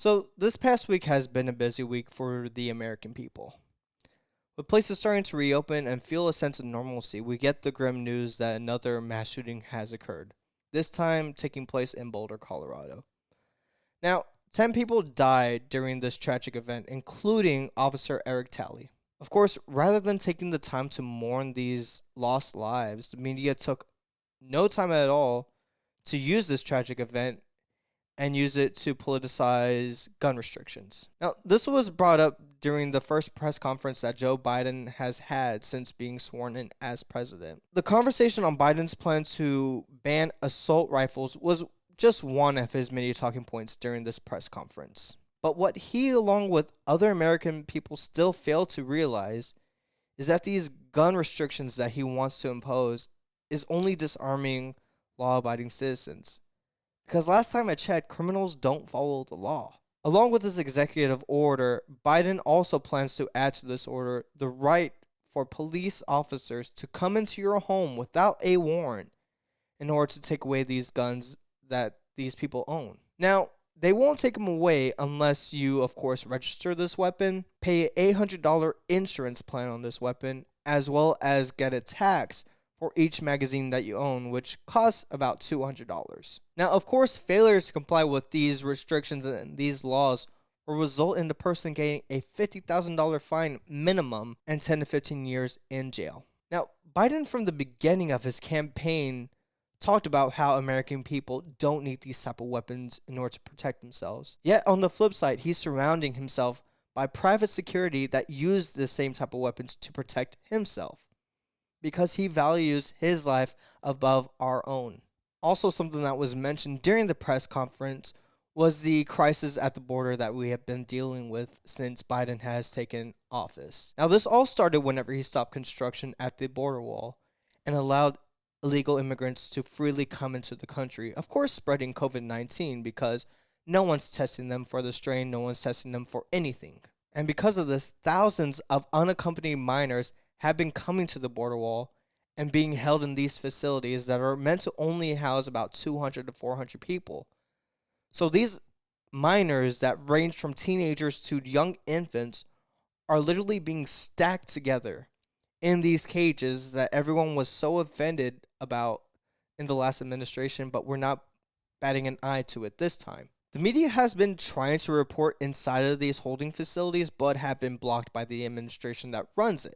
So, this past week has been a busy week for the American people. With places starting to reopen and feel a sense of normalcy, we get the grim news that another mass shooting has occurred, this time taking place in Boulder, Colorado. Now, 10 people died during this tragic event, including Officer Eric Talley. Of course, rather than taking the time to mourn these lost lives, the media took no time at all to use this tragic event and use it to politicize gun restrictions. Now, this was brought up during the first press conference that Joe Biden has had since being sworn in as president. The conversation on Biden's plan to ban assault rifles was just one of his many talking points during this press conference. But what he, along with other American people, still fail to realize is that these gun restrictions that he wants to impose is only disarming law-abiding citizens. Because last time I checked, criminals don't follow the law. Along with this executive order, Biden also plans to add to this order the right for police officers to come into your home without a warrant in order to take away these guns that these people own. Now, they won't take them away unless you, of course, register this weapon, pay an $800 insurance plan on this weapon, as well as get a tax for each magazine that you own, which costs about $200. Now, of course, failure to comply with these restrictions and these laws will result in the person getting a $50,000 fine minimum and 10 to 15 years in jail. Now, Biden, from the beginning of his campaign, talked about how American people don't need these type of weapons in order to protect themselves. Yet, on the flip side, he's surrounding himself by private security that use the same type of weapons to protect himself, because he values his life above our own. Also, something that was mentioned during the press conference was the crisis at the border that we have been dealing with since Biden has taken office. Now, this all started whenever he stopped construction at the border wall and allowed illegal immigrants to freely come into the country, of course spreading COVID-19, because no one's testing them for the strain, no one's testing them for anything. And because of this, thousands of unaccompanied minors have been coming to the border wall and being held in these facilities that are meant to only house about 200 to 400 people. So these minors that range from teenagers to young infants are literally being stacked together in these cages that everyone was so offended about in the last administration, but we're not batting an eye to it this time. The media has been trying to report inside of these holding facilities, but have been blocked by the administration that runs it.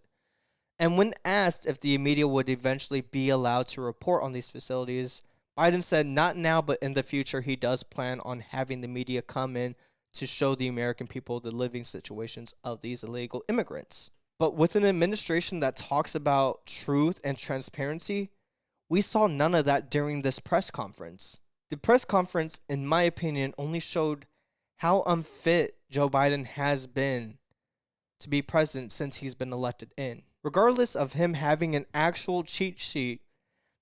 And when asked if the media would eventually be allowed to report on these facilities, Biden said not now, but in the future he does plan on having the media come in to show the American people the living situations of these illegal immigrants. But with an administration that talks about truth and transparency, we saw none of that during this press conference. The press conference, in my opinion, only showed how unfit Joe Biden has been to be president since he's been elected in. Regardless of him having an actual cheat sheet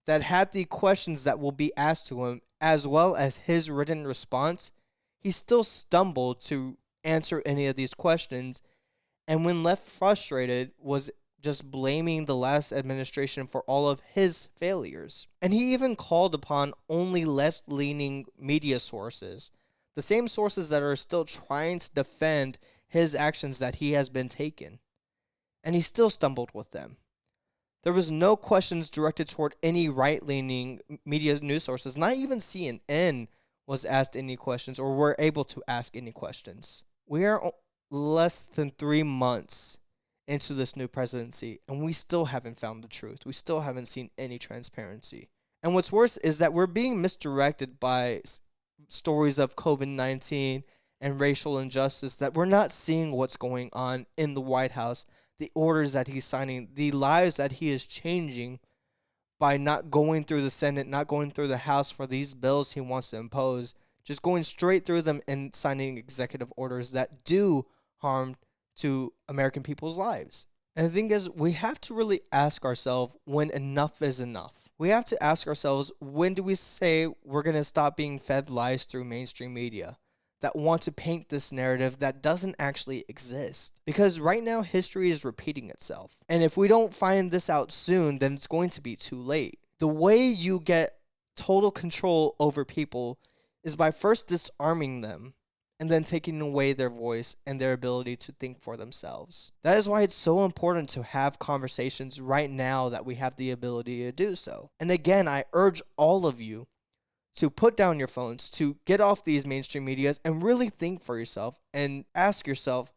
that had the questions that will be asked to him, as well as his written response, he still stumbled to answer any of these questions, and when left frustrated, was just blaming the last administration for all of his failures. And he even called upon only left-leaning media sources, the same sources that are still trying to defend his actions that he has been taking. And he still stumbled with them. There was no questions directed toward any right-leaning media news sources. Not even CNN was asked any questions or were able to ask any questions. We are less than 3 months into this new presidency, and we still haven't found the truth. We still haven't seen any transparency. And what's worse is that we're being misdirected by stories of COVID-19 and racial injustice, that we're not seeing what's going on in the White House, the orders that he's signing, the lives that he is changing by not going through the Senate, not going through the House for these bills he wants to impose, just going straight through them and signing executive orders that do harm to American people's lives. And the thing is, we have to really ask ourselves when enough is enough. We have to ask ourselves, when do we say we're going to stop being fed lies through mainstream media that want to paint this narrative that doesn't actually exist? Because right now, history is repeating itself. And if we don't find this out soon, then it's going to be too late. The way you get total control over people is by first disarming them and then taking away their voice and their ability to think for themselves. That is why it's so important to have conversations right now that we have the ability to do so. And again, I urge all of you to put down your phones, to get off these mainstream medias and really think for yourself and ask yourself,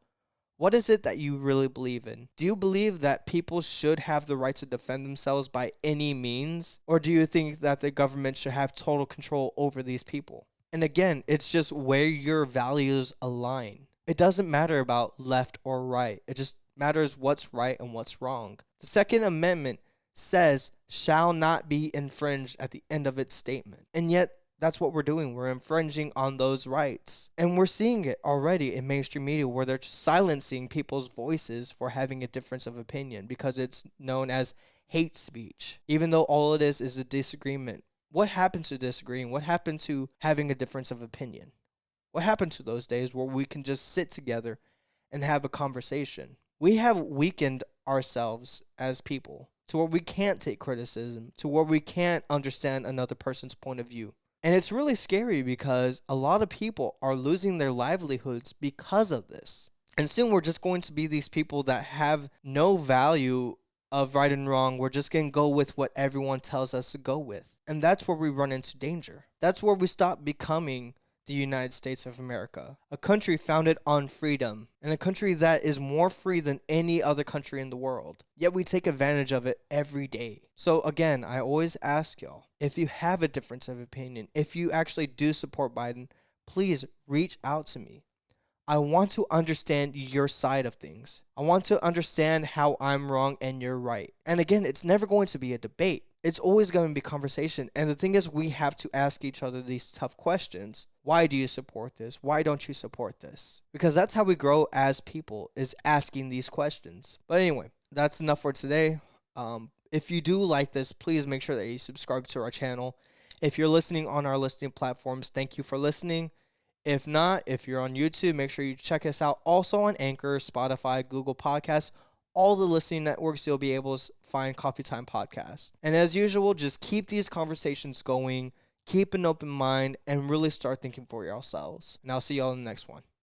what is it that you really believe in? Do you believe that people should have the right to defend themselves by any means? Or do you think that the government should have total control over these people? And again, it's just where your values align. It doesn't matter about left or right. It just matters what's right and what's wrong. The Second Amendment says shall not be infringed at the end of its statement. And yet, that's what we're doing. We're infringing on those rights. And we're seeing it already in mainstream media where they're silencing people's voices for having a difference of opinion because it's known as hate speech, even though all it is a disagreement. What happened to disagreeing? What happened to having a difference of opinion? What happened to those days where we can just sit together and have a conversation? We have weakened ourselves as people to where we can't take criticism, to where we can't understand another person's point of view. And it's really scary because a lot of people are losing their livelihoods because of this. And soon we're just going to be these people that have no value of right and wrong. We're just going to go with what everyone tells us to go with. And that's where we run into danger. That's where we stop becoming the United States of America, a country founded on freedom, and a country that is more free than any other country in the world. Yet we take advantage of it every day. So again, I always ask y'all, if you have a difference of opinion, if you actually do support Biden, please reach out to me. I want to understand your side of things. I want to understand how I'm wrong and you're right. And again, it's never going to be a debate. It's always going to be conversation. And the thing is, we have to ask each other these tough questions. Why do you support this? Why don't you support this? Because that's how we grow as people, is asking these questions. But anyway, that's enough for today. If you do like this, please make sure that you subscribe to our channel. If you're listening on our listening platforms, thank you for listening. If not, if you're on YouTube, make sure you check us out also on Anchor, Spotify, Google Podcasts, all the listening networks. You'll be able to find CoffeeTime Podcast. And as usual, just keep these conversations going, keep an open mind, and really start thinking for yourselves. And I'll see y'all in the next one.